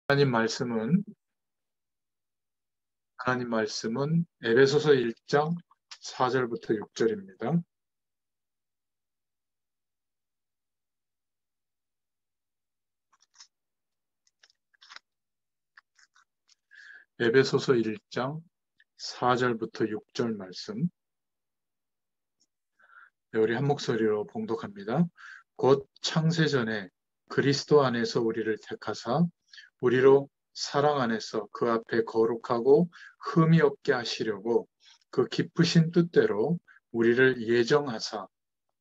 하나님 말씀은 하나님 말씀은 에베소서 1장 4절부터 6절입니다. 에베소서 1장 4절부터 6절 말씀. 우리 한 목소리로 봉독합니다. 곧 창세전에 그리스도 안에서 우리를 택하사 우리로 사랑 안에서 그 앞에 거룩하고 흠이 없게 하시려고 그 기쁘신 뜻대로 우리를 예정하사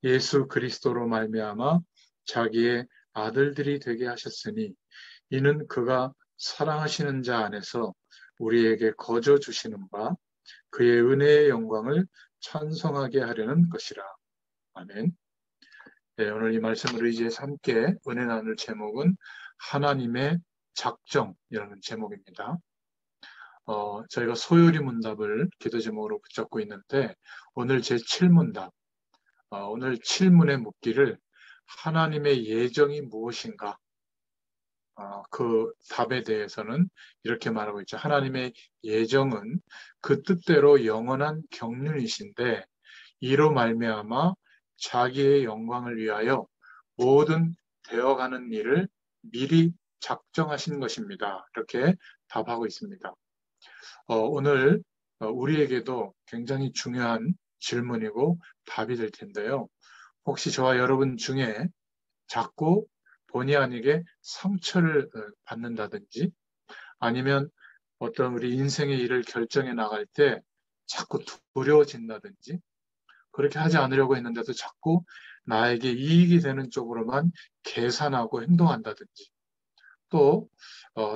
예수 그리스도로 말미암아 자기의 아들들이 되게 하셨으니 이는 그가 사랑하시는 자 안에서 우리에게 거저 주시는 바 그의 은혜의 영광을 찬송하게 하려는 것이라. 아멘. 네, 오늘 이 말씀을 의지해서 함께 은혜 나눌 제목은 하나님의 작정이라는 제목입니다. 저희가 소요리 문답을 기도 제목으로 붙잡고 있는데 오늘 제 7문답, 오늘 7문의 묻기를 하나님의 예정이 무엇인가? 그 답에 대해서는 이렇게 말하고 있죠. 하나님의 예정은 그 뜻대로 영원한 경륜이신데 이로 말미암아 자기의 영광을 위하여 모든 되어가는 일을 미리 작정하신 것입니다. 이렇게 답하고 있습니다. 오늘 우리에게도 굉장히 중요한 질문이고 답이 될 텐데요. 혹시 저와 여러분 중에 자꾸 본의 아니게 상처를 받는다든지 아니면 어떤 우리 인생의 일을 결정해 나갈 때 자꾸 두려워진다든지 그렇게 하지 않으려고 했는데도 자꾸 나에게 이익이 되는 쪽으로만 계산하고 행동한다든지 또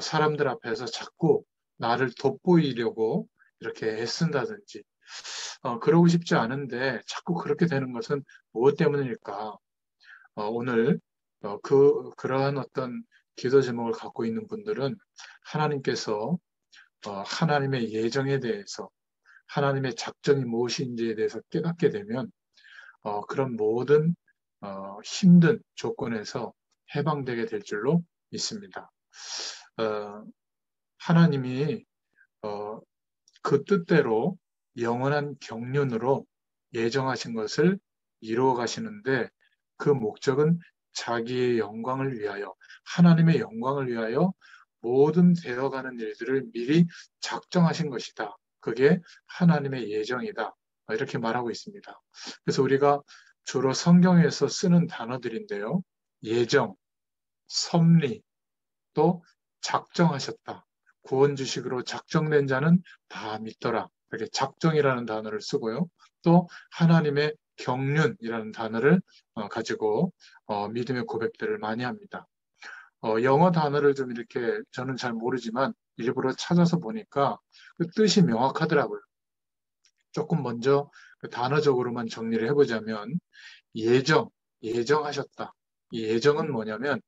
사람들 앞에서 자꾸 나를 돋보이려고 이렇게 애쓴다든지 그러고 싶지 않은데 자꾸 그렇게 되는 것은 무엇 때문일까? 오늘 그러한 어떤 기도 제목을 갖고 있는 분들은 하나님께서 하나님의 예정에 대해서 하나님의 작정이 무엇인지에 대해서 깨닫게 되면 그런 모든 힘든 조건에서 해방되게 될 줄로 믿습니다. 하나님이 그 뜻대로 영원한 경륜으로 예정하신 것을 이루어 가시는데 그 목적은 자기의 영광을 위하여 하나님의 영광을 위하여 모든 되어가는 일들을 미리 작정하신 것이다. 그게 하나님의 예정이다. 이렇게 말하고 있습니다. 그래서 우리가 주로 성경에서 쓰는 단어들인데요. 예정, 섭리, 또 작정하셨다. 구원 주식으로 작정된 자는 다 믿더라. 이렇게 작정이라는 단어를 쓰고요. 또 하나님의 경륜이라는 단어를 가지고 믿음의 고백들을 많이 합니다. 영어 단어를 좀 이렇게 저는 잘 모르지만 일부러 찾아서 보니까 그 뜻이 명확하더라고요. 조금 먼저 그 단어적으로만 정리를 해보자면 예정하셨다. 이 예정은 뭐냐면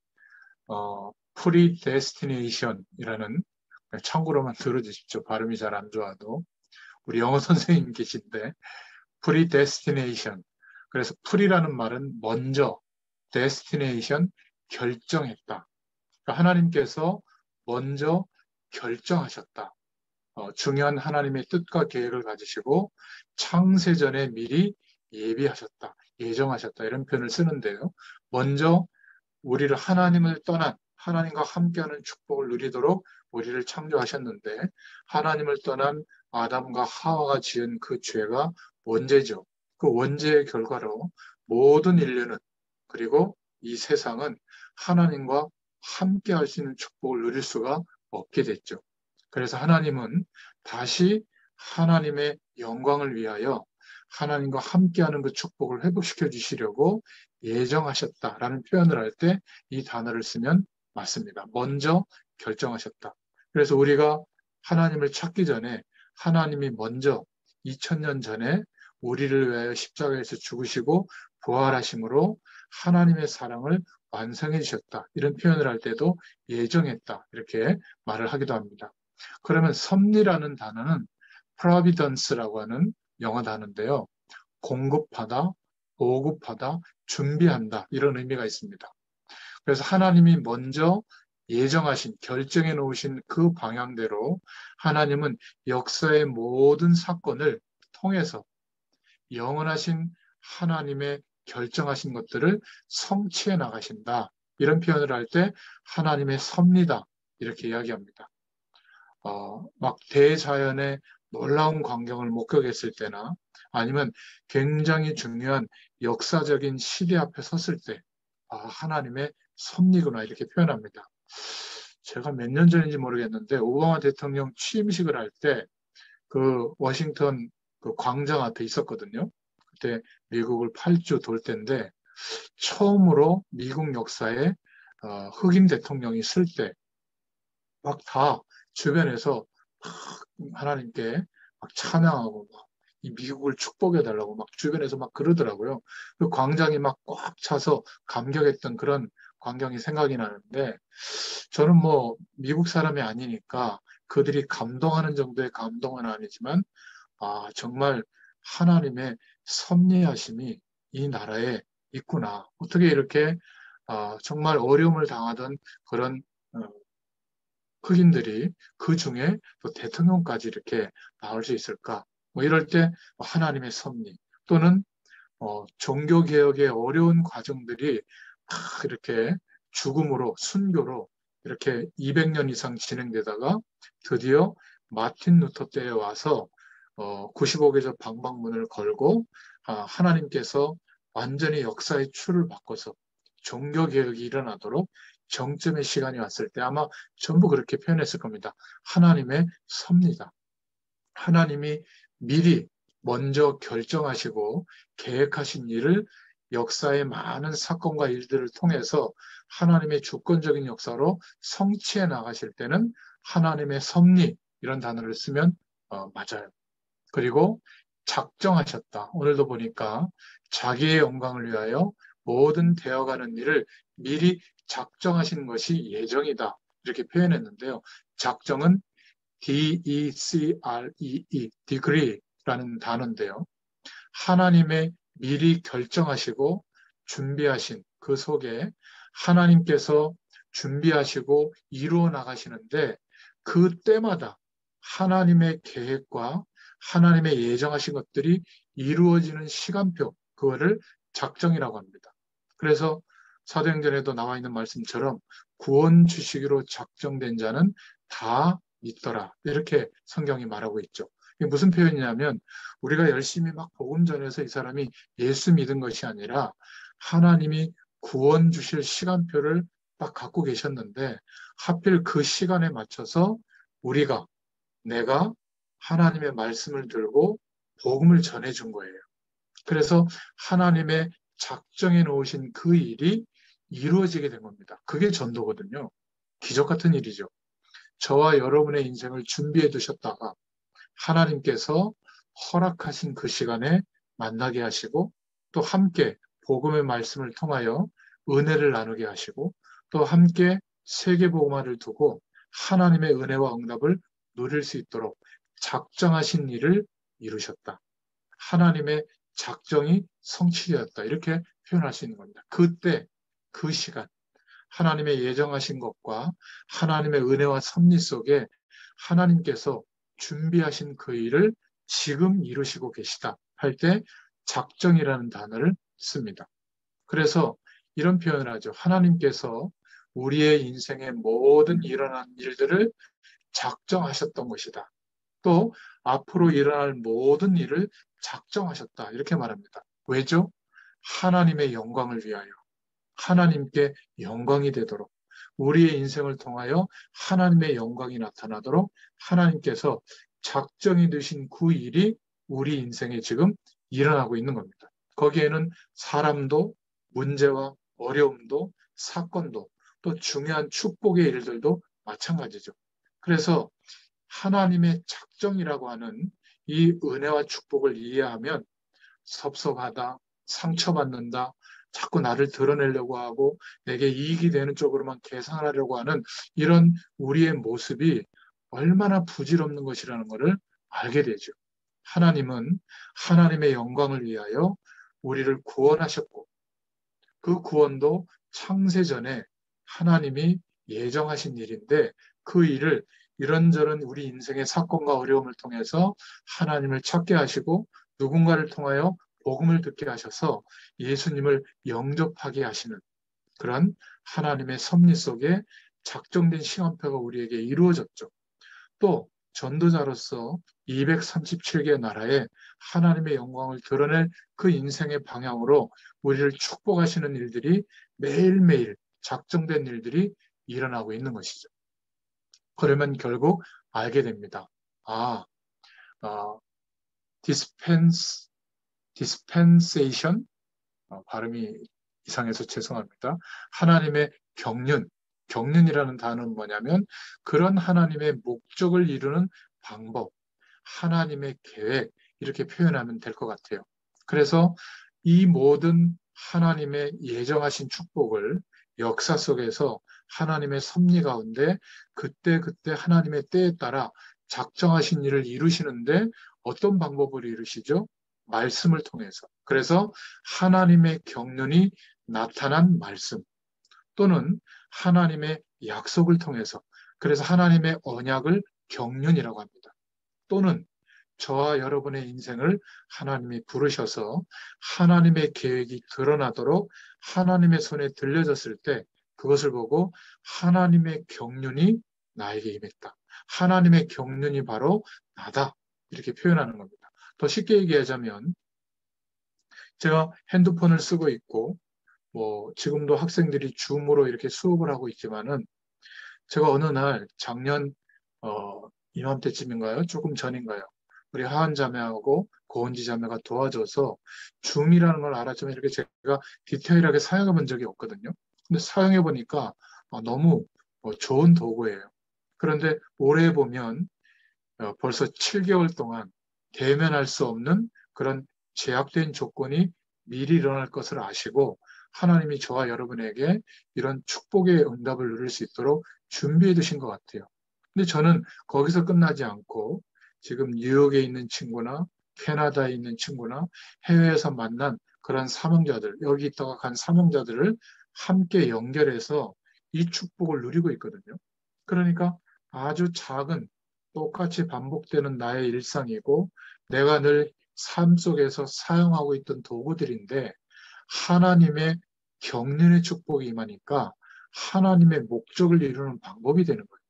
predestination이라는 참고로만 들어주십시오. 발음이 잘 안 좋아도 우리 영어 선생님 계신데 predestination. 그래서 pre라는 말은 먼저, destination 결정했다. 그러니까 하나님께서 먼저 결정하셨다. 중요한 하나님의 뜻과 계획을 가지시고 창세전에 미리 예비하셨다. 예정하셨다. 이런 표현을 쓰는데요. 먼저 우리를 하나님을 떠난 하나님과 함께하는 축복을 누리도록 우리를 창조하셨는데 하나님을 떠난 아담과 하와가 지은 그 죄가 원죄죠. 그 원죄의 결과로 모든 인류는 그리고 이 세상은 하나님과 함께할 수 있는 축복을 누릴 수가 없게 됐죠. 그래서 하나님은 다시 하나님의 영광을 위하여 하나님과 함께하는 그 축복을 회복시켜 주시려고 예정하셨다라는 표현을 할 때 이 단어를 쓰면 맞습니다. 먼저 결정하셨다. 그래서 우리가 하나님을 찾기 전에 하나님이 먼저 2000년 전에 우리를 위하여 십자가에서 죽으시고 부활하심으로 하나님의 사랑을 완성해 주셨다. 이런 표현을 할 때도 예정했다. 이렇게 말을 하기도 합니다. 그러면 섭리라는 단어는 providence라고 하는 영어 단어인데요. 공급하다, 보급하다, 준비한다 이런 의미가 있습니다. 그래서 하나님이 먼저 예정하신, 결정해 놓으신 그 방향대로 하나님은 역사의 모든 사건을 통해서 영원하신 하나님의 결정하신 것들을 성취해 나가신다. 이런 표현을 할 때 하나님의 섭리다. 이렇게 이야기합니다. 막 대자연의 놀라운 광경을 목격했을 때나 아니면 굉장히 중요한 역사적인 시대 앞에 섰을 때, 하나님의 섭리구나 이렇게 표현합니다. 제가 몇 년 전인지 모르겠는데 오바마 대통령 취임식을 할 때 그 워싱턴 그 광장 앞에 있었거든요. 그때 미국을 8주 돌 때인데 처음으로 미국 역사에 흑인 대통령이 쓸 때 막 다 주변에서 막 하나님께 막 찬양하고 막 이 미국을 축복해 달라고 막 주변에서 막 그러더라고요. 그 광장이 막 꽉 차서 감격했던 그런 광경이 생각이 나는데 저는 뭐 미국 사람이 아니니까 그들이 감동하는 정도의 감동은 아니지만 정말 하나님의 섭리하심이 이 나라에 있구나. 어떻게 이렇게 정말 어려움을 당하던 그런 어, 흑인들이 그 중에 또 대통령까지 이렇게 나올 수 있을까? 뭐 이럴 때 하나님의 섭리 또는 종교개혁의 어려운 과정들이 막 이렇게 죽음으로 순교로 이렇게 200년 이상 진행되다가 드디어 마틴 루터 때에 와서 95개조 방방문을 걸고 하나님께서 완전히 역사의 추를 바꿔서 종교개혁이 일어나도록 정점의 시간이 왔을 때 아마 전부 그렇게 표현했을 겁니다. 하나님의 섭리다. 하나님이 미리 먼저 결정하시고 계획하신 일을 역사의 많은 사건과 일들을 통해서 하나님의 주권적인 역사로 성취해 나가실 때는 하나님의 섭리 이런 단어를 쓰면 맞아요. 그리고 작정하셨다. 오늘도 보니까 자기의 영광을 위하여 모든 되어가는 일을 미리 작정하신 것이 예정이다. 이렇게 표현했는데요. 작정은 D-E-C-R-E-E, decree라는 단어인데요. 하나님의 미리 결정하시고 준비하신 그 속에 하나님께서 준비하시고 이루어 나가시는데 그 때마다 하나님의 계획과 하나님의 예정하신 것들이 이루어지는 시간표, 그거를 작정이라고 합니다. 그래서 사도행전에도 나와 있는 말씀처럼 구원 주시기로 작정된 자는 다 믿더라. 이렇게 성경이 말하고 있죠. 이게 무슨 표현이냐면 우리가 열심히 막 복음 전해서 이 사람이 예수 믿은 것이 아니라 하나님이 구원 주실 시간표를 딱 갖고 계셨는데 하필 그 시간에 맞춰서 내가 하나님의 말씀을 들고 복음을 전해준 거예요. 그래서 하나님의 작정해 놓으신 그 일이 이루어지게 된 겁니다. 그게 전도거든요. 기적 같은 일이죠. 저와 여러분의 인생을 준비해 두셨다가 하나님께서 허락하신 그 시간에 만나게 하시고 또 함께 복음의 말씀을 통하여 은혜를 나누게 하시고 또 함께 세계복음화를 두고 하나님의 은혜와 응답을 누릴 수 있도록 작정하신 일을 이루셨다. 하나님의 작정이 성취되었다. 이렇게 표현할 수 있는 겁니다. 그때 그 시간 하나님의 예정하신 것과 하나님의 은혜와 섭리 속에 하나님께서 준비하신 그 일을 지금 이루시고 계시다 할 때 작정이라는 단어를 씁니다. 그래서 이런 표현을 하죠. 하나님께서 우리의 인생의 모든 일어난 일들을 작정하셨던 것이다. 또 앞으로 일어날 모든 일을 작정하셨다. 이렇게 말합니다. 왜죠? 하나님의 영광을 위하여. 하나님께 영광이 되도록 우리의 인생을 통하여 하나님의 영광이 나타나도록 하나님께서 작정이 되신 그 일이 우리 인생에 지금 일어나고 있는 겁니다. 거기에는 사람도 문제와 어려움도 사건도 또 중요한 축복의 일들도 마찬가지죠. 그래서 하나님의 작정이라고 하는 이 은혜와 축복을 이해하면 섭섭하다, 상처받는다, 자꾸 나를 드러내려고 하고 내게 이익이 되는 쪽으로만 계산하려고 하는 이런 우리의 모습이 얼마나 부질없는 것이라는 것을 알게 되죠. 하나님은 하나님의 영광을 위하여 우리를 구원하셨고 그 구원도 창세 전에 하나님이 예정하신 일인데 그 일을 이런저런 우리 인생의 사건과 어려움을 통해서 하나님을 찾게 하시고 누군가를 통하여 복음을 듣게 하셔서 예수님을 영접하게 하시는 그런 하나님의 섭리 속에 작정된 시간표가 우리에게 이루어졌죠. 또 전도자로서 237개 나라에 하나님의 영광을 드러낼 그 인생의 방향으로 우리를 축복하시는 일들이 매일매일 작정된 일들이 일어나고 있는 것이죠. 그러면 결국 알게 됩니다. 아, 어, 디스펜스, 디스펜세이션, 발음이 이상해서 죄송합니다. 하나님의 경륜, 경륜이라는 단어는 뭐냐면 그런 하나님의 목적을 이루는 방법, 하나님의 계획 이렇게 표현하면 될 것 같아요. 그래서 이 모든 하나님의 예정하신 축복을 역사 속에서 하나님의 섭리 가운데 그때그때 하나님의 때에 따라 작정하신 일을 이루시는데 어떤 방법으로 이루시죠? 말씀을 통해서. 그래서 하나님의 경륜이 나타난 말씀 또는 하나님의 약속을 통해서 그래서 하나님의 언약을 경륜이라고 합니다. 또는 저와 여러분의 인생을 하나님이 부르셔서 하나님의 계획이 드러나도록 하나님의 손에 들려졌을 때 그것을 보고 하나님의 경륜이 나에게 임했다. 하나님의 경륜이 바로 나다. 이렇게 표현하는 겁니다. 더 쉽게 얘기하자면 제가 핸드폰을 쓰고 있고 지금도 학생들이 줌으로 이렇게 수업을 하고 있지만은 제가 어느 날 작년 이맘때쯤인가요? 조금 전인가요? 우리 하한 자매하고 고은지 자매가 도와줘서 줌이라는 걸 알았지만 이렇게 제가 디테일하게 사용해 본 적이 없거든요. 근데 사용해 보니까 너무 좋은 도구예요. 그런데 올해 보면 벌써 7개월 동안 대면할 수 없는 그런 제약된 조건이 미리 일어날 것을 아시고 하나님이 저와 여러분에게 이런 축복의 응답을 누릴 수 있도록 준비해 두신 것 같아요. 근데 저는 거기서 끝나지 않고 지금 뉴욕에 있는 친구나 캐나다에 있는 친구나 해외에서 만난 그런 사명자들, 여기 있다가 간 사명자들을 함께 연결해서 이 축복을 누리고 있거든요. 그러니까 아주 작은 똑같이 반복되는 나의 일상이고 내가 늘 삶 속에서 사용하고 있던 도구들인데 하나님의 경륜의 축복이 임하니까 하나님의 목적을 이루는 방법이 되는 거예요.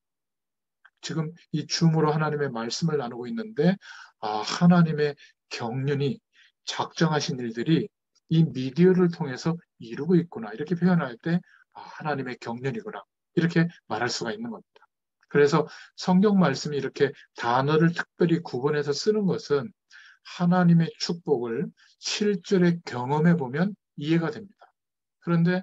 지금 이 줌으로 하나님의 말씀을 나누고 있는데 하나님의 경륜이 작정하신 일들이 이 미디어를 통해서 이루고 있구나 이렇게 표현할 때 하나님의 경륜이구나 이렇게 말할 수가 있는 겁니다. 그래서 성경 말씀이 이렇게 단어를 특별히 구분해서 쓰는 것은 하나님의 축복을 실제로 경험해 보면 이해가 됩니다. 그런데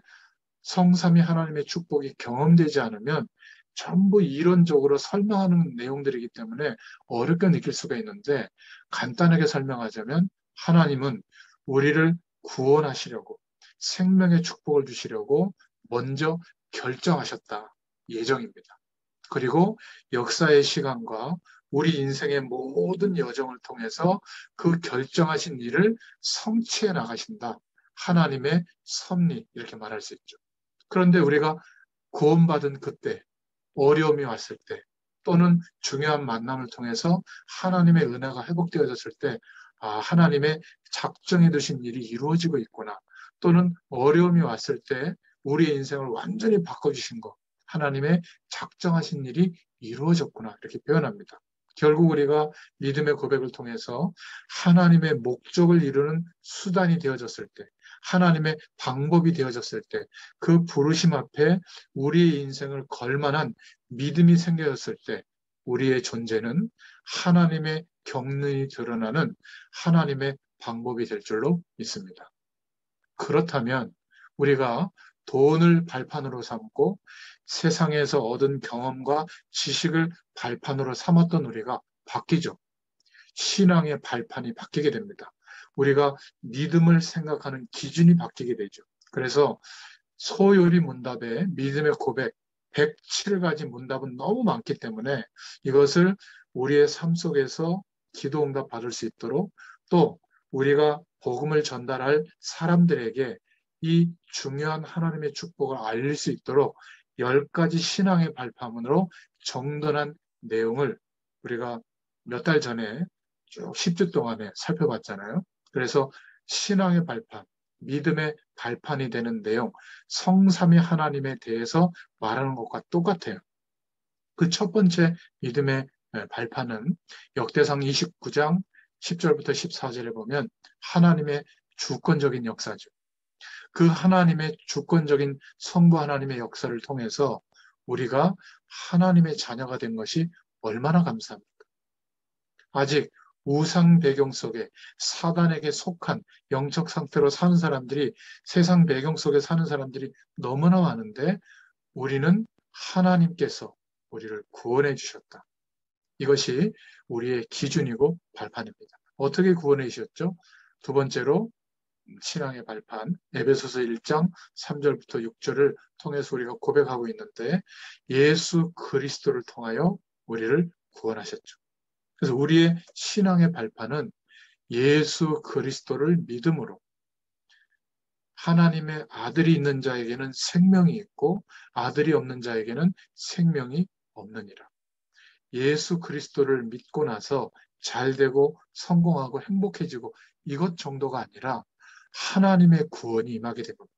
성삼위 하나님의 축복이 경험되지 않으면 전부 이론적으로 설명하는 내용들이기 때문에 어렵게 느낄 수가 있는데 간단하게 설명하자면 하나님은 우리를 구원하시려고 생명의 축복을 주시려고 먼저 결정하셨다. 예정입니다. 그리고 역사의 시간과 우리 인생의 모든 여정을 통해서 그 결정하신 일을 성취해 나가신다. 하나님의 섭리 이렇게 말할 수 있죠. 그런데 우리가 구원받은 그때, 어려움이 왔을 때, 또는 중요한 만남을 통해서 하나님의 은혜가 회복되어졌을 때, 하나님의 작정해 두신 일이 이루어지고 있구나. 또는 어려움이 왔을 때 우리의 인생을 완전히 바꿔주신 것, 하나님의 작정하신 일이 이루어졌구나. 이렇게 표현합니다. 결국 우리가 믿음의 고백을 통해서 하나님의 목적을 이루는 수단이 되어졌을 때, 하나님의 방법이 되어졌을 때, 그 부르심 앞에 우리의 인생을 걸만한 믿음이 생겨졌을 때, 우리의 존재는 하나님의 경륜이 드러나는 하나님의 방법이 될 줄로 믿습니다. 그렇다면 우리가 돈을 발판으로 삼고 세상에서 얻은 경험과 지식을 발판으로 삼았던 우리가 바뀌죠. 신앙의 발판이 바뀌게 됩니다. 우리가 믿음을 생각하는 기준이 바뀌게 되죠. 그래서 소요리 문답에 믿음의 고백 107가지 문답은 너무 많기 때문에 이것을 우리의 삶 속에서 기도 응답 받을 수 있도록 또 우리가 복음을 전달할 사람들에게 이 중요한 하나님의 축복을 알릴 수 있도록 10가지 신앙의 발판으로 정돈한 내용을 우리가 몇 달 전에 쭉 10주 동안에 살펴봤잖아요. 그래서 신앙의 발판, 믿음의 발판이 되는 내용, 성삼위 하나님에 대해서 말하는 것과 똑같아요. 그 첫 번째 믿음의 발판은 역대상 29장 10절부터 14절에 보면 하나님의 주권적인 역사죠. 그 하나님의 주권적인 성부 하나님의 역사를 통해서 우리가 하나님의 자녀가 된 것이 얼마나 감사합니까? 아직 우상 배경 속에 사단에게 속한 영적 상태로 사는 사람들이, 세상 배경 속에 사는 사람들이 너무나 많은데 우리는 하나님께서 우리를 구원해 주셨다. 이것이 우리의 기준이고 발판입니다. 어떻게 구원해 주셨죠? 두 번째로 신앙의 발판, 에베소서 1장 3절부터 6절을 통해서 우리가 고백하고 있는데 예수 그리스도를 통하여 우리를 구원하셨죠. 그래서 우리의 신앙의 발판은 예수 그리스도를 믿음으로, 하나님의 아들이 있는 자에게는 생명이 있고 아들이 없는 자에게는 생명이 없느니라. 예수 그리스도를 믿고 나서 잘되고 성공하고 행복해지고 이것 정도가 아니라 하나님의 구원이 임하게 된 겁니다.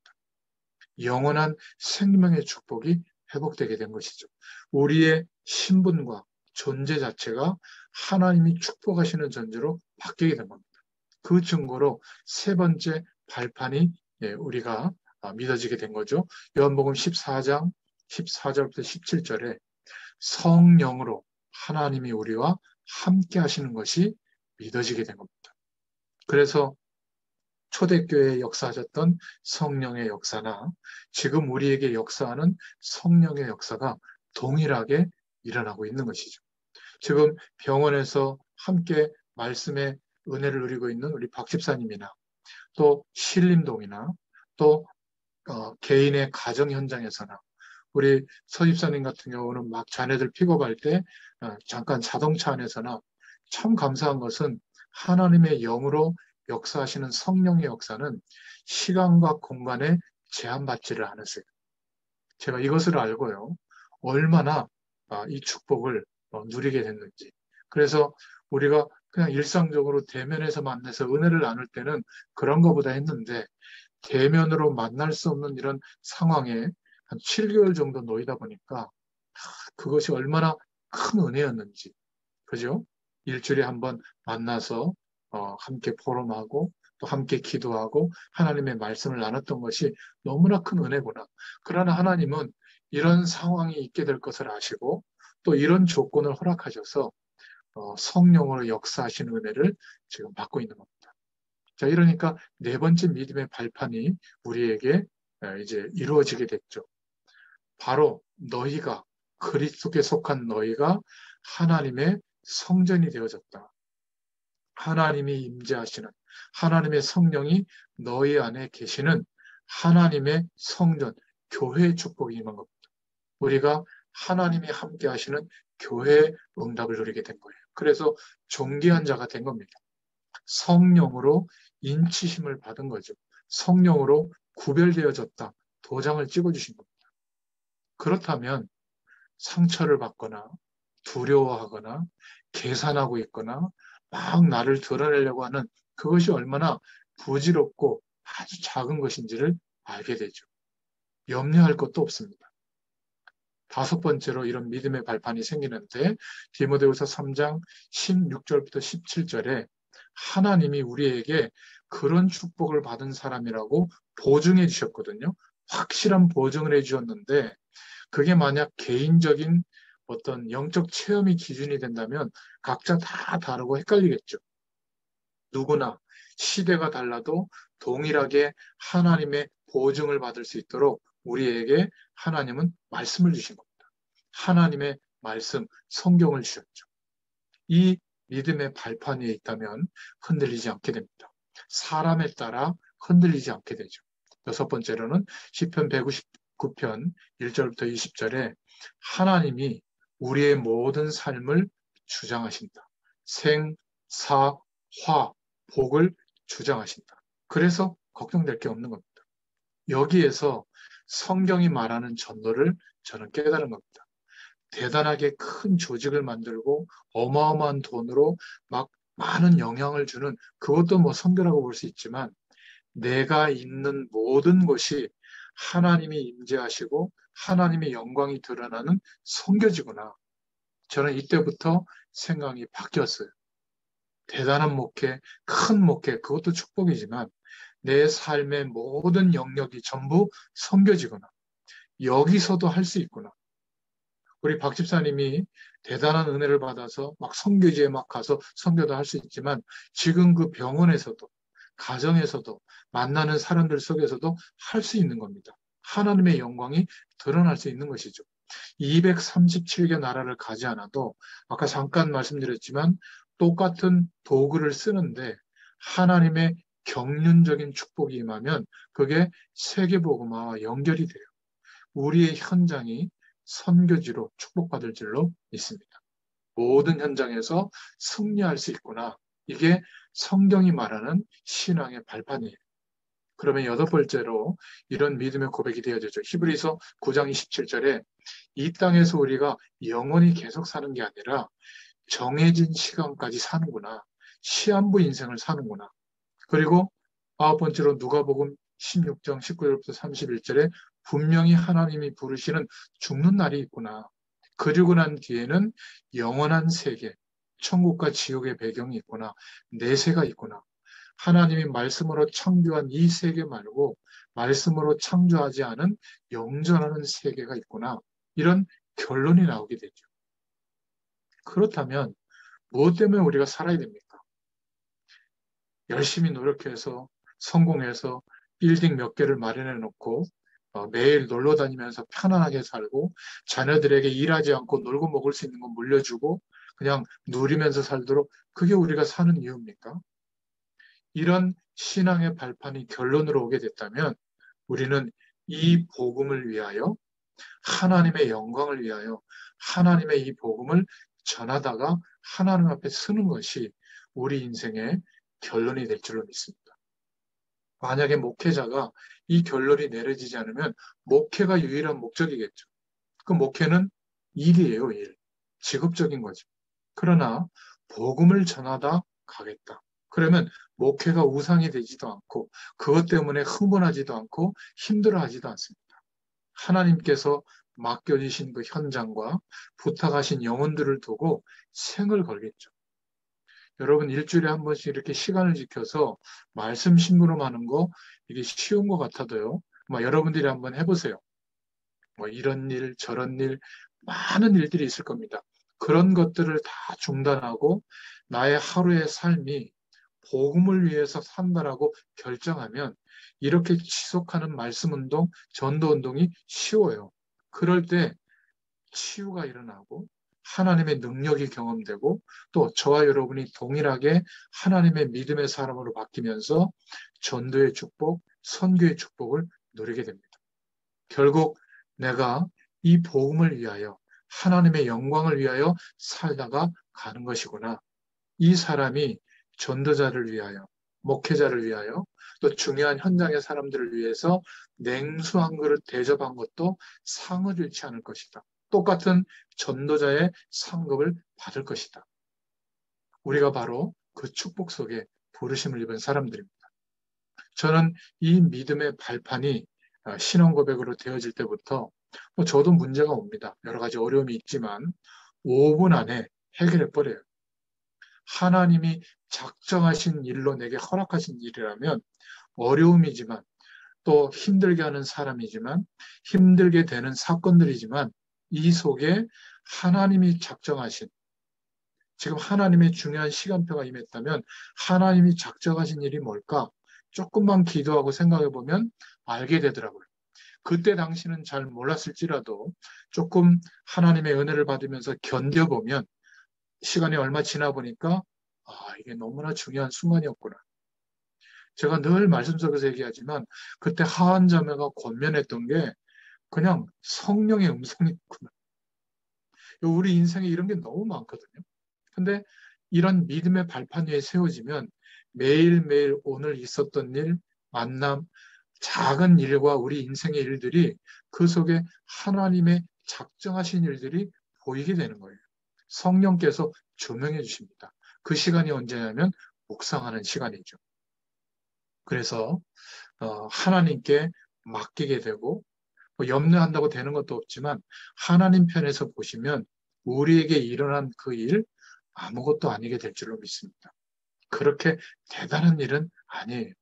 영원한 생명의 축복이 회복되게 된 것이죠. 우리의 신분과 존재 자체가 하나님이 축복하시는 존재로 바뀌게 된 겁니다. 그 증거로 세 번째 발판이 우리가 믿어지게 된 거죠. 요한복음 14장 14절부터 17절에 성령으로 하나님이 우리와 함께 하시는 것이 믿어지게 된 겁니다. 그래서 초대교회에 역사하셨던 성령의 역사나 지금 우리에게 역사하는 성령의 역사가 동일하게 일어나고 있는 것이죠. 지금 병원에서 함께 말씀의 은혜를 누리고 있는 우리 박 집사님이나 또 신림동이나 또 개인의 가정 현장에서나 우리 서 집사님 같은 경우는 막 자녀들 픽업할 때 잠깐 자동차 안에서나 참 감사한 것은 하나님의 영으로 역사하시는 성령의 역사는 시간과 공간에 제한받지를 않으세요. 제가 이것을 알고요. 얼마나 이 축복을 누리게 됐는지. 그래서 우리가 그냥 일상적으로 대면에서 만나서 은혜를 나눌 때는 그런 것보다 했는데 대면으로 만날 수 없는 이런 상황에 한 7개월 정도 놓이다 보니까 그것이 얼마나 큰 은혜였는지. 그죠? 일주일에 한번 만나서 함께 포럼하고 또 함께 기도하고 하나님의 말씀을 나눴던 것이 너무나 큰 은혜구나. 그러나 하나님은 이런 상황이 있게 될 것을 아시고 또 이런 조건을 허락하셔서 성령으로 역사하시는 은혜를 지금 받고 있는 겁니다. 자, 이러니까 네 번째 믿음의 발판이 우리에게 이제 이루어지게 됐죠. 바로 너희가, 그리스도께 속한 너희가 하나님의 성전이 되어졌다. 하나님이 임재하시는, 하나님의 성령이 너희 안에 계시는 하나님의 성전, 교회의 축복이 임한 겁니다. 우리가 하나님이 함께 하시는 교회의 응답을 누리게 된 거예요. 그래서 존귀한 자가 된 겁니다. 성령으로 인치심을 받은 거죠. 성령으로 구별되어졌다. 도장을 찍어주신 겁니다. 그렇다면 상처를 받거나 두려워하거나 계산하고 있거나 막 나를 드러내려고 하는 그것이 얼마나 부질없고 아주 작은 것인지를 알게 되죠. 염려할 것도 없습니다. 다섯 번째로 이런 믿음의 발판이 생기는데 디모데후서 3장 16절부터 17절에 하나님이 우리에게 그런 축복을 받은 사람이라고 보증해 주셨거든요. 확실한 보증을 해 주셨는데 그게 만약 개인적인 어떤 영적 체험이 기준이 된다면 각자 다 다르고 헷갈리겠죠. 누구나 시대가 달라도 동일하게 하나님의 보증을 받을 수 있도록 우리에게 하나님은 말씀을 주신 겁니다. 하나님의 말씀, 성경을 주셨죠. 이 믿음의 발판 위에 있다면 흔들리지 않게 됩니다. 사람에 따라 흔들리지 않게 되죠. 여섯 번째로는 시편 159편 1절부터 20절에 하나님이 우리의 모든 삶을 주장하신다. 생, 사, 화, 복을 주장하신다. 그래서 걱정될 게 없는 겁니다. 여기에서 성경이 말하는 전도를 저는 깨달은 겁니다. 대단하게 큰 조직을 만들고 어마어마한 돈으로 막 많은 영향을 주는 그것도 뭐 선교라고 볼 수 있지만 내가 있는 모든 곳이 하나님이 임재하시고 하나님의 영광이 드러나는 선교지구나. 저는 이때부터 생각이 바뀌었어요. 대단한 목회, 큰 목회, 그것도 축복이지만 내 삶의 모든 영역이 전부 선교지구나. 여기서도 할 수 있구나. 우리 박 집사님이 대단한 은혜를 받아서 막 선교지에 막 가서 선교도 할 수 있지만 지금 그 병원에서도 가정에서도 만나는 사람들 속에서도 할 수 있는 겁니다. 하나님의 영광이 드러날 수 있는 것이죠. 237개 나라를 가지 않아도 아까 잠깐 말씀드렸지만 똑같은 도구를 쓰는데 하나님의 경륜적인 축복이 임하면 그게 세계복음화와 연결이 돼요. 우리의 현장이 선교지로 축복받을 줄로 믿습니다. 모든 현장에서 승리할 수 있구나. 이게 성경이 말하는 신앙의 발판이에요. 그러면 여덟 번째로 이런 믿음의 고백이 되어지죠. 히브리서 9장 27절에 이 땅에서 우리가 영원히 계속 사는 게 아니라 정해진 시간까지 사는구나. 시한부 인생을 사는구나. 그리고 아홉 번째로 누가복음 16장 19절부터 31절에 분명히 하나님이 부르시는 죽는 날이 있구나. 그리고 난 뒤에는 영원한 세계, 천국과 지옥의 배경이 있구나. 내세가 있구나. 하나님이 말씀으로 창조한 이 세계 말고 말씀으로 창조하지 않은 영존하는 세계가 있구나. 이런 결론이 나오게 되죠. 그렇다면 무엇 때문에 우리가 살아야 됩니까? 열심히 노력해서 성공해서 빌딩 몇 개를 마련해 놓고 매일 놀러 다니면서 편안하게 살고 자녀들에게 일하지 않고 놀고 먹을 수 있는 거 물려주고 그냥 누리면서 살도록 그게 우리가 사는 이유입니까? 이런 신앙의 발판이 결론으로 오게 됐다면 우리는 이 복음을 위하여 하나님의 영광을 위하여 하나님의 이 복음을 전하다가 하나님 앞에 서는 것이 우리 인생의 결론이 될 줄로 믿습니다. 만약에 목회자가 이 결론이 내려지지 않으면 목회가 유일한 목적이겠죠. 그 목회는 일이에요, 일. 직업적인 거죠. 그러나 복음을 전하다 가겠다. 그러면 목회가 우상이 되지도 않고 그것 때문에 흥분하지도 않고 힘들어하지도 않습니다. 하나님께서 맡겨주신 그 현장과 부탁하신 영혼들을 두고 생을 걸겠죠. 여러분 일주일에 한 번씩 이렇게 시간을 지켜서 말씀 심부름하는 거 이게 쉬운 것 같아도요. 여러분들이 한번 해보세요. 이런 일 저런 일 많은 일들이 있을 겁니다. 그런 것들을 다 중단하고 나의 하루의 삶이 복음을 위해서 산다라고 결정하면 이렇게 지속하는 말씀 운동, 전도 운동이 쉬워요. 그럴 때 치유가 일어나고 하나님의 능력이 경험되고 또 저와 여러분이 동일하게 하나님의 믿음의 사람으로 바뀌면서 전도의 축복, 선교의 축복을 누리게 됩니다. 결국 내가 이 복음을 위하여 하나님의 영광을 위하여 살다가 가는 것이구나. 이 사람이 전도자를 위하여, 목회자를 위하여, 또 중요한 현장의 사람들을 위해서 냉수 한 그릇 대접한 것도 상을 잃지 않을 것이다. 똑같은 전도자의 상급을 받을 것이다. 우리가 바로 그 축복 속에 부르심을 입은 사람들입니다. 저는 이 믿음의 발판이 신앙 고백으로 되어질 때부터 저도 문제가 옵니다. 여러 가지 어려움이 있지만 5분 안에 해결해 버려요. 하나님이 작정하신 일로 내게 허락하신 일이라면 어려움이지만 또 힘들게 하는 사람이지만 힘들게 되는 사건들이지만 이 속에 하나님이 작정하신 지금 하나님의 중요한 시간표가 임했다면 하나님이 작정하신 일이 뭘까? 조금만 기도하고 생각해 보면 알게 되더라고요. 그때 당시는 잘 몰랐을지라도 조금 하나님의 은혜를 받으면서 견뎌보면 시간이 얼마 지나 보니까 이게 너무나 중요한 순간이었구나. 제가 늘 말씀 속에서 얘기하지만 그때 하한 자매가 권면했던 게 그냥 성령의 음성이었구나. 우리 인생에 이런 게 너무 많거든요. 근데 이런 믿음의 발판 위에 세워지면 매일매일 오늘 있었던 일, 만남, 작은 일과 우리 인생의 일들이 그 속에 하나님의 작정하신 일들이 보이게 되는 거예요. 성령께서 조명해 주십니다. 그 시간이 언제냐면 묵상하는 시간이죠. 그래서 하나님께 맡기게 되고 뭐 염려한다고 되는 것도 없지만 하나님 편에서 보시면 우리에게 일어난 그 일 아무것도 아니게 될 줄로 믿습니다. 그렇게 대단한 일은 아니에요.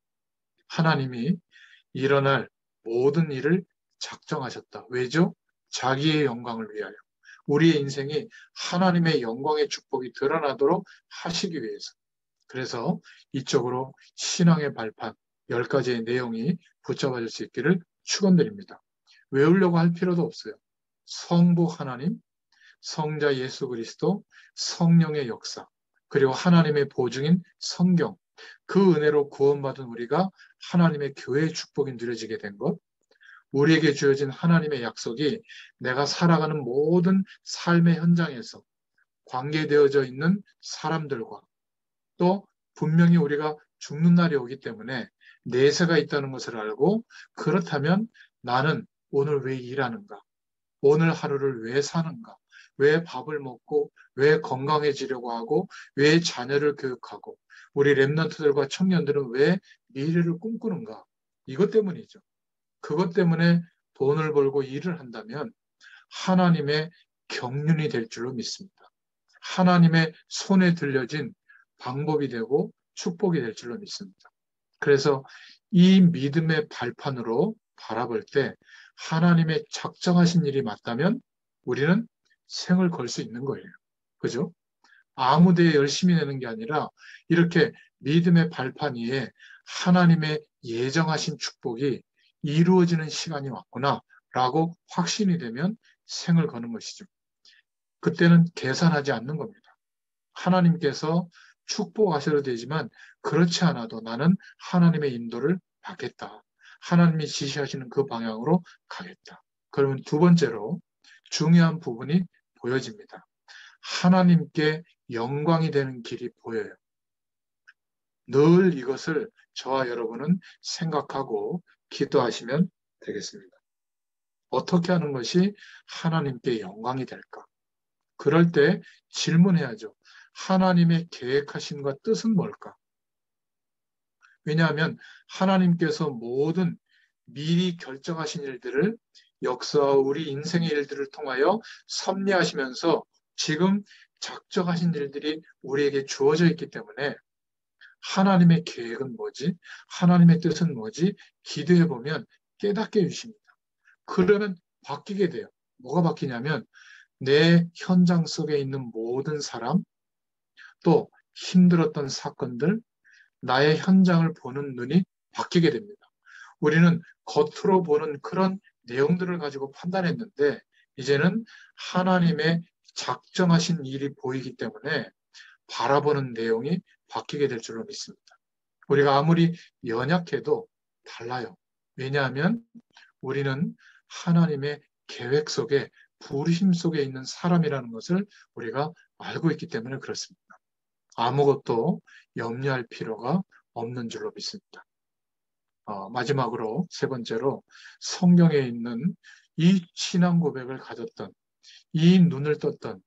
하나님이 일어날 모든 일을 작정하셨다. 왜죠? 자기의 영광을 위하여. 우리의 인생이 하나님의 영광의 축복이 드러나도록 하시기 위해서. 그래서 이쪽으로 신앙의 발판 10가지의 내용이 붙잡아질 수 있기를 축원드립니다. 외우려고 할 필요도 없어요. 성부 하나님, 성자 예수 그리스도, 성령의 역사, 그리고 하나님의 보증인 성경, 그 은혜로 구원받은 우리가 하나님의 교회의 축복이 누려지게 된 것, 우리에게 주어진 하나님의 약속이 내가 살아가는 모든 삶의 현장에서 관계되어져 있는 사람들과 또 분명히 우리가 죽는 날이 오기 때문에 내세가 있다는 것을 알고 그렇다면 나는 오늘 왜 일하는가? 오늘 하루를 왜 사는가? 왜 밥을 먹고 왜 건강해지려고 하고 왜 자녀를 교육하고 우리 랩런트들과 청년들은 왜 미래를 꿈꾸는가? 이것 때문이죠. 그것 때문에 돈을 벌고 일을 한다면 하나님의 경륜이 될 줄로 믿습니다. 하나님의 손에 들려진 방법이 되고 축복이 될 줄로 믿습니다. 그래서 이 믿음의 발판으로 바라볼 때 하나님의 작정하신 일이 맞다면 우리는 생을 걸 수 있는 거예요. 그죠? 아무 데에 열심히 내는 게 아니라 이렇게 믿음의 발판 위에 하나님의 예정하신 축복이 이루어지는 시간이 왔구나 라고 확신이 되면 생을 거는 것이죠. 그때는 계산하지 않는 겁니다. 하나님께서 축복하셔도 되지만 그렇지 않아도 나는 하나님의 인도를 받겠다. 하나님이 지시하시는 그 방향으로 가겠다. 그러면 두 번째로 중요한 부분이 보여집니다. 하나님께 영광이 되는 길이 보여요. 늘 이것을 저와 여러분은 생각하고 기도하시면 되겠습니다. 어떻게 하는 것이 하나님께 영광이 될까? 그럴 때 질문해야죠. 하나님의 계획하심과 뜻은 뭘까? 왜냐하면 하나님께서 모든 미리 결정하신 일들을 역사와 우리 인생의 일들을 통하여 섭리하시면서 지금 작정하신 일들이 우리에게 주어져 있기 때문에 하나님의 계획은 뭐지? 하나님의 뜻은 뭐지? 기도해 보면 깨닫게 해주십니다. 그러면 바뀌게 돼요. 뭐가 바뀌냐면 내 현장 속에 있는 모든 사람, 또 힘들었던 사건들, 나의 현장을 보는 눈이 바뀌게 됩니다. 우리는 겉으로 보는 그런 내용들을 가지고 판단했는데 이제는 하나님의 작정하신 일이 보이기 때문에 바라보는 내용이 바뀌게 될 줄로 믿습니다. 우리가 아무리 연약해도 달라요. 왜냐하면 우리는 하나님의 계획 속에 부르심 속에 있는 사람이라는 것을 우리가 알고 있기 때문에 그렇습니다. 아무것도 염려할 필요가 없는 줄로 믿습니다. 마지막으로 세 번째로 성경에 있는 이 신앙 고백을 가졌던 이 눈을 떴던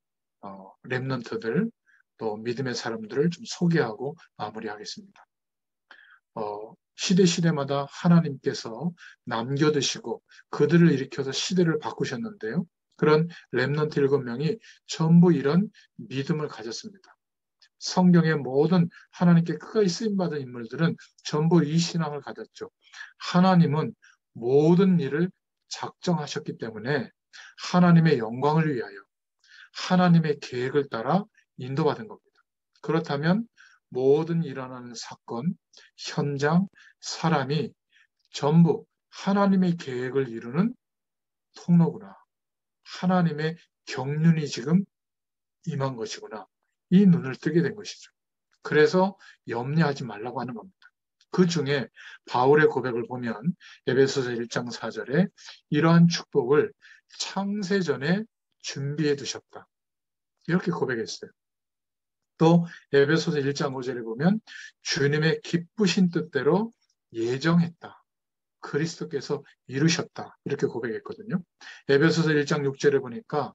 렘넌트들 또 믿음의 사람들을 좀 소개하고 마무리하겠습니다. 시대마다 하나님께서 남겨두시고 그들을 일으켜서 시대를 바꾸셨는데요. 그런 렘넌트 7명이 전부 이런 믿음을 가졌습니다. 성경의 모든 하나님께 크게 쓰임받은 인물들은 전부 이 신앙을 가졌죠. 하나님은 모든 일을 작정하셨기 때문에 하나님의 영광을 위하여 하나님의 계획을 따라 인도받은 겁니다. 그렇다면 모든 일어나는 사건, 현장, 사람이 전부 하나님의 계획을 이루는 통로구나. 하나님의 경륜이 지금 임한 것이구나. 이 눈을 뜨게 된 것이죠. 그래서 염려하지 말라고 하는 겁니다. 그 중에 바울의 고백을 보면 에베소서 1장 4절에 이러한 축복을 창세전에 준비해 두셨다. 이렇게 고백했어요. 또 에베소서 1장 5절에 보면 주님의 기쁘신 뜻대로 예정했다. 그리스도께서 이루셨다. 이렇게 고백했거든요. 에베소서 1장 6절에 보니까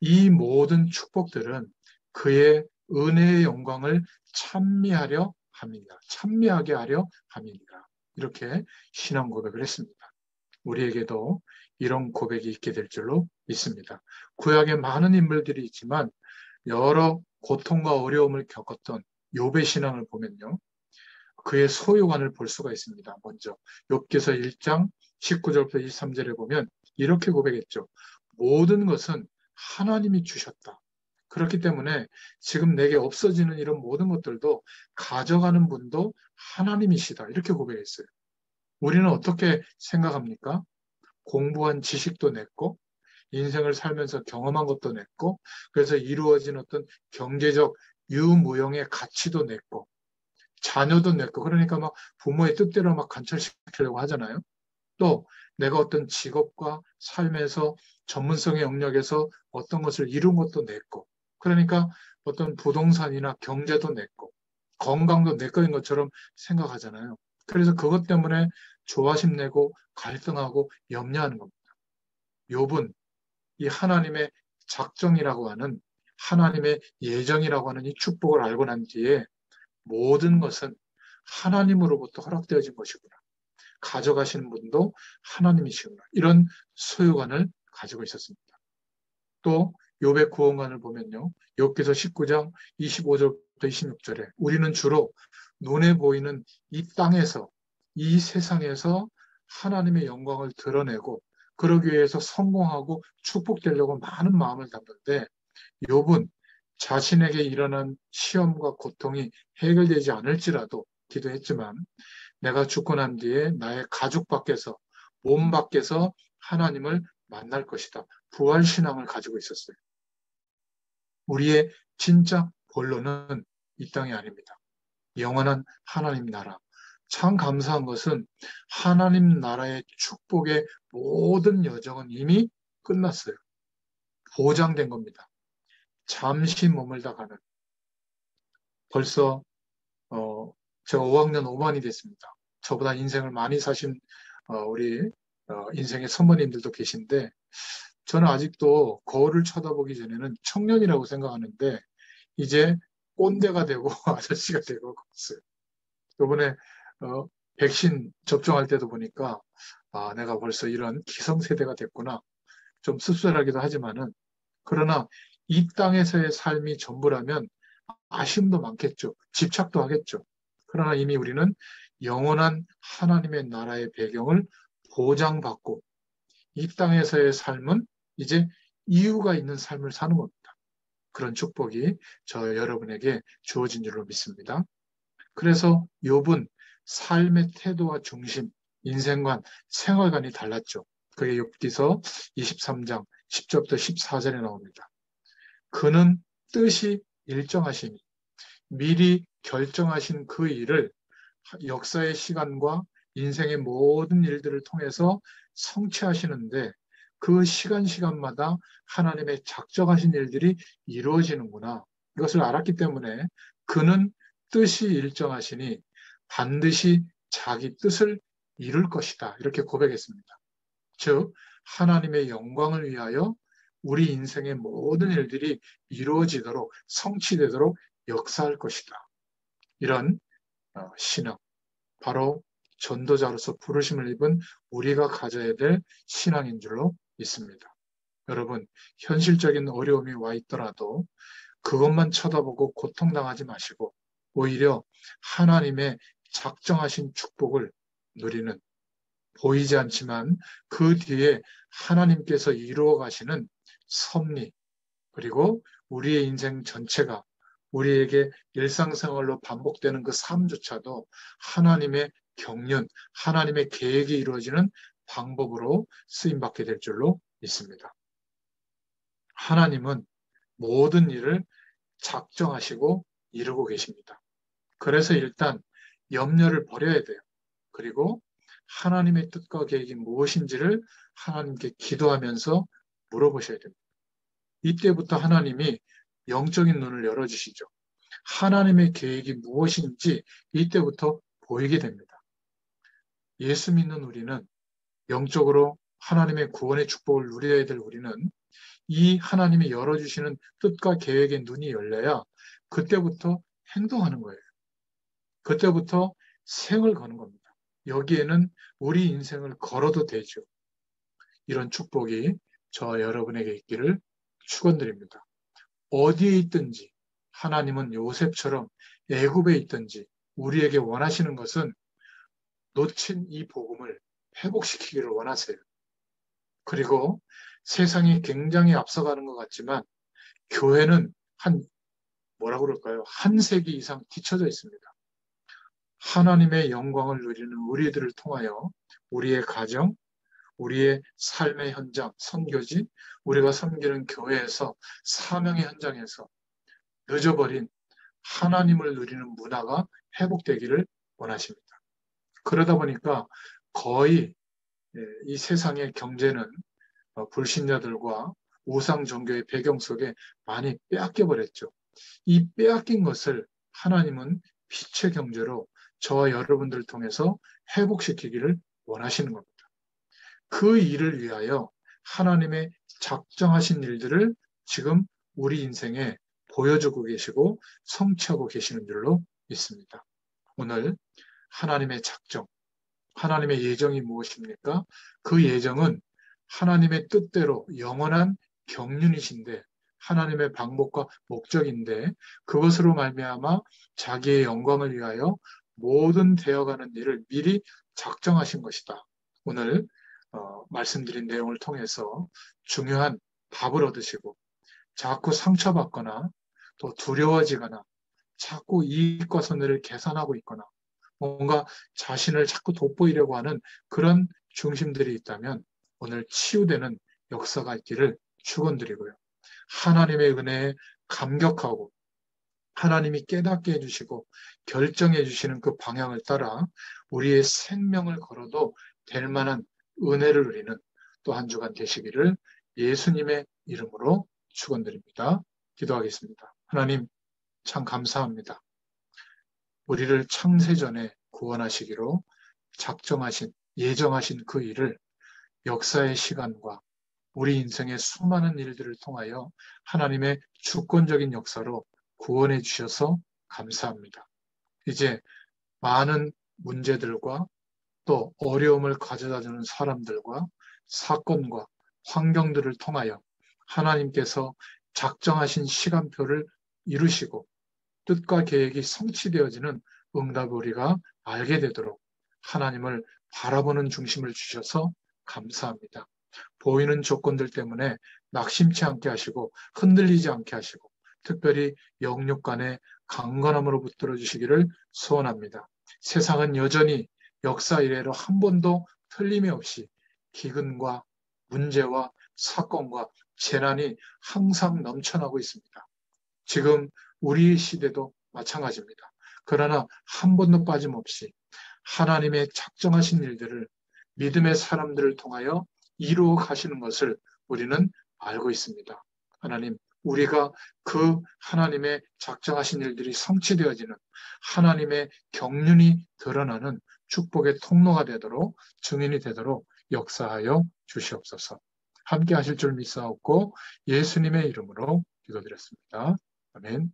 이 모든 축복들은 그의 은혜의 영광을 찬미하려 함이니라. 찬미하게 하려 함이니라. 이렇게 신앙 고백을 했습니다. 우리에게도 이런 고백이 있게 될 줄로 믿습니다. 구약에 많은 인물들이 있지만 여러 고통과 어려움을 겪었던 욥의 신앙을 보면요. 그의 소유관을 볼 수가 있습니다. 먼저 욥기서 1장 19절부터 23절에 보면 이렇게 고백했죠. 모든 것은 하나님이 주셨다. 그렇기 때문에 지금 내게 없어지는 이런 모든 것들도 가져가는 분도 하나님이시다. 이렇게 고백했어요. 우리는 어떻게 생각합니까? 공부한 지식도 냈고 인생을 살면서 경험한 것도 냈고 그래서 이루어진 어떤 경제적 유무형의 가치도 냈고 자녀도 냈고 그러니까 막 부모의 뜻대로 막 관철시키려고 하잖아요. 또 내가 어떤 직업과 삶에서 전문성의 영역에서 어떤 것을 이룬 것도 냈고 그러니까 어떤 부동산이나 경제도 냈고 건강도 내 거인 것처럼 생각하잖아요. 그래서 그것 때문에 조바심 내고 갈등하고 염려하는 겁니다. 욥은 이 하나님의 작정이라고 하는 하나님의 예정이라고 하는 이 축복을 알고 난 뒤에 모든 것은 하나님으로부터 허락되어진 것이구나. 가져가시는 분도 하나님이시구나. 이런 소유관을 가지고 있었습니다. 또 욥의 구원관을 보면요. 욥기서 19장 25절부터 26절에 우리는 주로 눈에 보이는 이 땅에서 이 세상에서 하나님의 영광을 드러내고 그러기 위해서 성공하고 축복되려고 많은 마음을 담는데 욥은 자신에게 일어난 시험과 고통이 해결되지 않을지라도 기도했지만 내가 죽고 난 뒤에 나의 가족 밖에서 몸 밖에서 하나님을 만날 것이다. 부활신앙을 가지고 있었어요. 우리의 진짜 본론은 이 땅이 아닙니다. 영원한 하나님 나라. 참 감사한 것은 하나님 나라의 축복의 모든 여정은 이미 끝났어요. 보장된 겁니다. 잠시 머물다 가는. 벌써 제가 5학년 5반이 됐습니다. 저보다 인생을 많이 사신 우리 인생의 선배님들도 계신데 저는 아직도 거울을 쳐다보기 전에는 청년이라고 생각하는데 이제 꼰대가 되고 아저씨가 되고 그랬어요. 이번에 백신 접종할 때도 보니까 아, 내가 벌써 이런 기성세대가 됐구나. 좀 씁쓸하기도 하지만은 그러나 이 땅에서의 삶이 전부라면 아쉬움도 많겠죠. 집착도 하겠죠. 그러나 이미 우리는 영원한 하나님의 나라의 배경을 보장받고 이 땅에서의 삶은 이제 이유가 있는 삶을 사는 겁니다. 그런 축복이 저 여러분에게 주어진 줄로 믿습니다. 그래서 욥은 삶의 태도와 중심, 인생관, 생활관이 달랐죠. 그게 욥기서 23장 10절부터 14절에 나옵니다. 그는 뜻이 일정하시니 미리 결정하신 그 일을 역사의 시간과 인생의 모든 일들을 통해서 성취하시는데 그 시간마다 하나님의 작정하신 일들이 이루어지는구나. 이것을 알았기 때문에 그는 뜻이 일정하시니 반드시 자기 뜻을 이룰 것이다. 이렇게 고백했습니다. 즉 하나님의 영광을 위하여 우리 인생의 모든 일들이 이루어지도록 성취되도록 역사할 것이다. 이런 신앙, 바로 전도자로서 부르심을 입은 우리가 가져야 될 신앙인 줄로 믿습니다. 여러분, 현실적인 어려움이 와 있더라도 그것만 쳐다보고 고통당하지 마시고 오히려 하나님의 작정하신 축복을 누리는 보이지 않지만 그 뒤에 하나님께서 이루어 가시는 섭리 그리고 우리의 인생 전체가 우리에게 일상생활로 반복되는 그 삶조차도 하나님의 경륜, 하나님의 계획이 이루어지는 방법으로 쓰임받게 될 줄로 믿습니다. 하나님은 모든 일을 작정하시고 이루고 계십니다. 그래서 일단 염려를 버려야 돼요. 그리고 하나님의 뜻과 계획이 무엇인지를 하나님께 기도하면서 물어보셔야 됩니다. 이때부터 하나님이 영적인 눈을 열어주시죠. 하나님의 계획이 무엇인지 이때부터 보이게 됩니다. 예수 믿는 우리는 영적으로 하나님의 구원의 축복을 누려야 될 우리는 이 하나님이 열어주시는 뜻과 계획의 눈이 열려야 그때부터 행동하는 거예요. 그때부터 생을 거는 겁니다. 여기에는 우리 인생을 걸어도 되죠. 이런 축복이 저와 여러분에게 있기를 축원드립니다. 어디에 있든지 하나님은 요셉처럼 애굽에 있든지 우리에게 원하시는 것은 놓친 이 복음을 회복시키기를 원하세요. 그리고 세상이 굉장히 앞서가는 것 같지만 교회는 뭐라 그럴까요? 한 세기 이상 뒤쳐져 있습니다. 하나님의 영광을 누리는 우리들을 통하여 우리의 가정, 우리의 삶의 현장, 선교지, 우리가 섬기는 교회에서 사명의 현장에서 늦어버린 하나님을 누리는 문화가 회복되기를 원하십니다. 그러다 보니까 거의 이 세상의 경제는 불신자들과 우상 종교의 배경 속에 많이 빼앗겨 버렸죠. 이 빼앗긴 것을 하나님은 빛의 경제로 저와 여러분들을 통해서 회복시키기를 원하시는 겁니다. 그 일을 위하여 하나님의 작정하신 일들을 지금 우리 인생에 보여주고 계시고 성취하고 계시는 줄로 믿습니다. 오늘 하나님의 작정, 하나님의 예정이 무엇입니까? 그 예정은 하나님의 뜻대로 영원한 경륜이신데 하나님의 방법과 목적인데 그것으로 말미암아 자기의 영광을 위하여 모든 되어가는 일을 미리 작정하신 것이다. 오늘 말씀드린 내용을 통해서 중요한 답을 얻으시고 자꾸 상처받거나 또 두려워지거나 자꾸 이익과 손해를 계산하고 있거나 뭔가 자신을 자꾸 돋보이려고 하는 그런 중심들이 있다면 오늘 치유되는 역사가 있기를 축원드리고요. 하나님의 은혜에 감격하고 하나님이 깨닫게 해주시고 결정해 주시는 그 방향을 따라 우리의 생명을 걸어도 될 만한 은혜를 누리는 또 한 주간 되시기를 예수님의 이름으로 축원드립니다. 기도하겠습니다. 하나님 참 감사합니다. 우리를 창세전에 구원하시기로 작정하신 예정하신 그 일을 역사의 시간과 우리 인생의 수많은 일들을 통하여 하나님의 주권적인 역사로 구원해 주셔서 감사합니다. 이제 많은 문제들과 또 어려움을 가져다주는 사람들과 사건과 환경들을 통하여 하나님께서 작정하신 시간표를 이루시고 뜻과 계획이 성취되어지는 응답을 우리가 알게 되도록 하나님을 바라보는 중심을 주셔서 감사합니다. 보이는 조건들 때문에 낙심치 않게 하시고 흔들리지 않게 하시고 특별히 영육 간의 강건함으로 붙들어 주시기를 소원합니다. 세상은 여전히 역사 이래로 한 번도 틀림이 없이 기근과 문제와 사건과 재난이 항상 넘쳐나고 있습니다. 지금 우리 시대도 마찬가지입니다. 그러나 한 번도 빠짐없이 하나님의 작정하신 일들을 믿음의 사람들을 통하여 이루어 가시는 것을 우리는 알고 있습니다. 하나님, 우리가 그 하나님의 작정하신 일들이 성취되어지는 하나님의 경륜이 드러나는 축복의 통로가 되도록 증인이 되도록 역사하여 주시옵소서. 함께 하실 줄 믿사옵고 예수님의 이름으로 기도드렸습니다. 아멘.